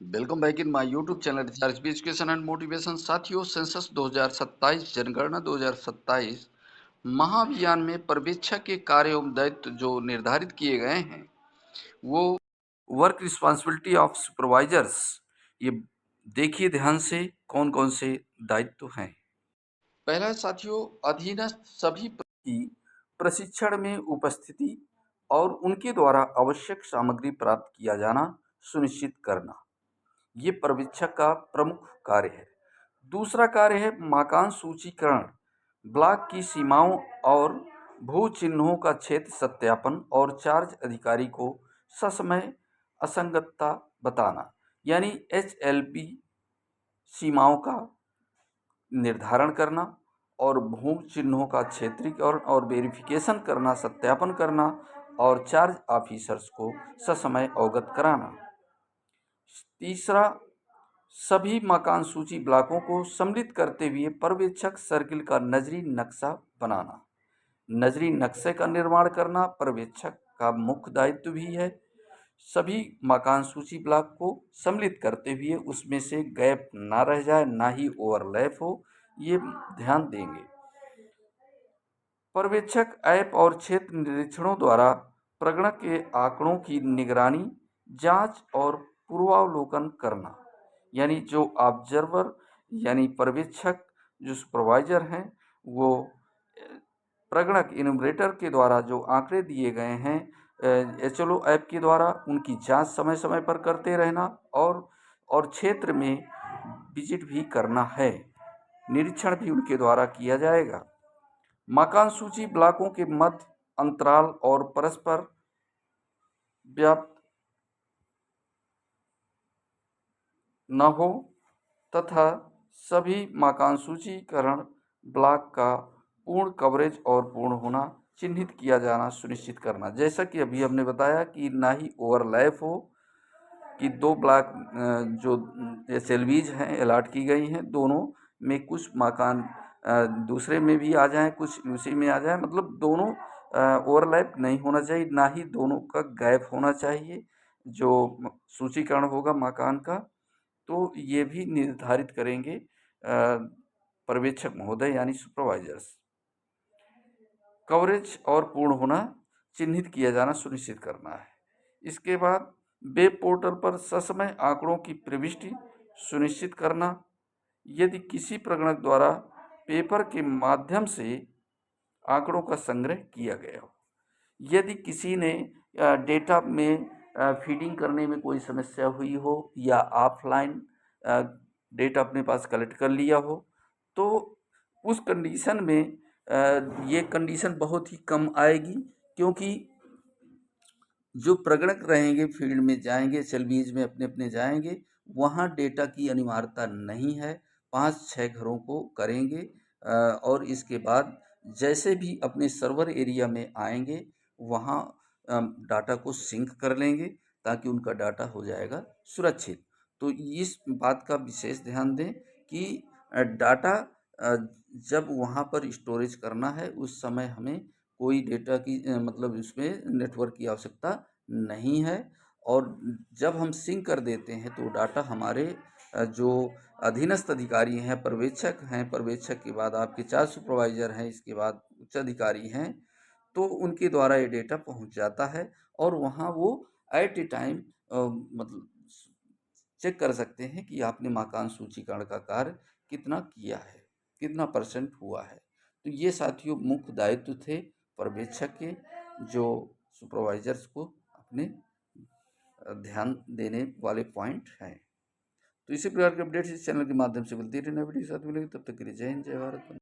Welcome back in my YouTube channel research education and motivation. साथियों, census 2027 जनगणना 2027 महाअभियान में पर्यवेक्षक के कार्य एवं दायित्व जो निर्धारित किए गए हैं वो वर्क रिस्पॉन्सिबिलिटी ऑफ सुपरवाइजर्स। ये देखिए ध्यान से कौन कौन से दायित्व हैं। पहला साथियों, अधीनस्थ सभी की प्रशिक्षण में उपस्थिति और उनके द्वारा आवश्यक सामग्री प्राप्त किया जाना सुनिश्चित करना, ये पर्यवेक्षक का प्रमुख कार्य है। दूसरा कार्य है मकान सूचीकरण, ब्लॉक की सीमाओं और भू चिन्हों का क्षेत्र सत्यापन और चार्ज अधिकारी को ससमय असंगतता बताना, यानी HLP सीमाओं का निर्धारण करना और भू चिन्हों का क्षेत्रीकरण और वेरिफिकेशन करना, सत्यापन करना और चार्ज ऑफिसर्स को ससमय अवगत कराना। तीसरा, सभी मकान सूची ब्लॉकों को सम्मिलित करते हुए पर्यवेक्षक सर्किल का नजरी नक्शा बनाना। नजरी नक्शे का निर्माण करना पर्यवेक्षक का मुख्य दायित्व भी है। सभी मकान सूची ब्लॉक को सम्मिलित करते हुए उसमें से गैप ना रह जाए, ना ही ओवरलैप हो, ये ध्यान देंगे। पर्यवेक्षक ऐप और क्षेत्र निरीक्षणों द्वारा प्रगणक के आंकड़ों की निगरानी, जांच और पूर्वावलोकन करना, यानी जो ऑब्जर्वर यानी पर्यवेक्षक जो सुपरवाइजर हैं वो प्रगणक इन्यूमरेटर के द्वारा जो आंकड़े दिए गए हैं HLO ऐप के द्वारा उनकी जांच समय समय पर करते रहना और क्षेत्र में विजिट भी करना है, निरीक्षण भी उनके द्वारा किया जाएगा। मकान सूची ब्लॉकों के मध्य अंतराल और परस्पर व्याप्त न हो तथा सभी मकान सूचीकरण ब्लॉक का पूर्ण कवरेज और पूर्ण होना चिन्हित किया जाना सुनिश्चित करना। जैसा कि अभी हमने बताया कि ना ही ओवरलैप हो, कि दो ब्लॉक जो SLVs हैं अलॉट की गई हैं, दोनों में कुछ मकान दूसरे में भी आ जाएं, कुछ उसी में आ जाएं, मतलब दोनों ओवरलैप नहीं होना चाहिए, ना ही दोनों का गैप होना चाहिए जो सूचीकरण होगा मकान का। तो ये भी निर्धारित करेंगे पर्यवेक्षक महोदय यानी सुपरवाइजर्स। कवरेज और पूर्ण होना चिन्हित किया जाना सुनिश्चित करना है। इसके बाद वेब पोर्टल पर ससमय आंकड़ों की प्रविष्टि सुनिश्चित करना। यदि किसी प्रगणक द्वारा पेपर के माध्यम से आंकड़ों का संग्रह किया गया हो, यदि किसी ने डेटा में फीडिंग करने में कोई समस्या हुई हो या ऑफलाइन डेटा अपने पास कलेक्ट कर लिया हो, तो उस कंडीशन में ये कंडीशन बहुत ही कम आएगी, क्योंकि जो प्रगणक रहेंगे फील्ड में जाएंगे, SLVs में अपने अपने जाएंगे, वहाँ डेटा की अनिवार्यता नहीं है। 5-6 घरों को करेंगे और इसके बाद जैसे भी अपने सर्वर एरिया में आएंगे वहाँ डाटा को सिंक कर लेंगे ताकि उनका डाटा हो जाएगा सुरक्षित। तो इस बात का विशेष ध्यान दें कि डाटा जब वहाँ पर स्टोरेज करना है उस समय हमें कोई डेटा की मतलब इसमें नेटवर्क की आवश्यकता नहीं है। और जब हम सिंक कर देते हैं तो डाटा हमारे जो अधीनस्थ अधिकारी हैं, पर्यवेक्षक हैं, पर्यवेक्षक के बाद आपके 4 सुपरवाइजर हैं, इसके बाद उच्च अधिकारी हैं, तो उनके द्वारा ये डेटा पहुंच जाता है और वहाँ वो एट ए टाइम मतलब चेक कर सकते हैं कि आपने मकान सूचीकरण का कार्य कितना किया है, कितना परसेंट हुआ है। तो ये साथियों मुख्य दायित्व थे पर्यवेक्षक के, जो सुपरवाइजर्स को अपने ध्यान देने वाले पॉइंट हैं। तो इसी प्रकार के अपडेट्स इस चैनल के माध्यम से मिलती रहना। वीडियो के साथ मिलेंगे, तब तक के लिए जय हिंद, जय भारत।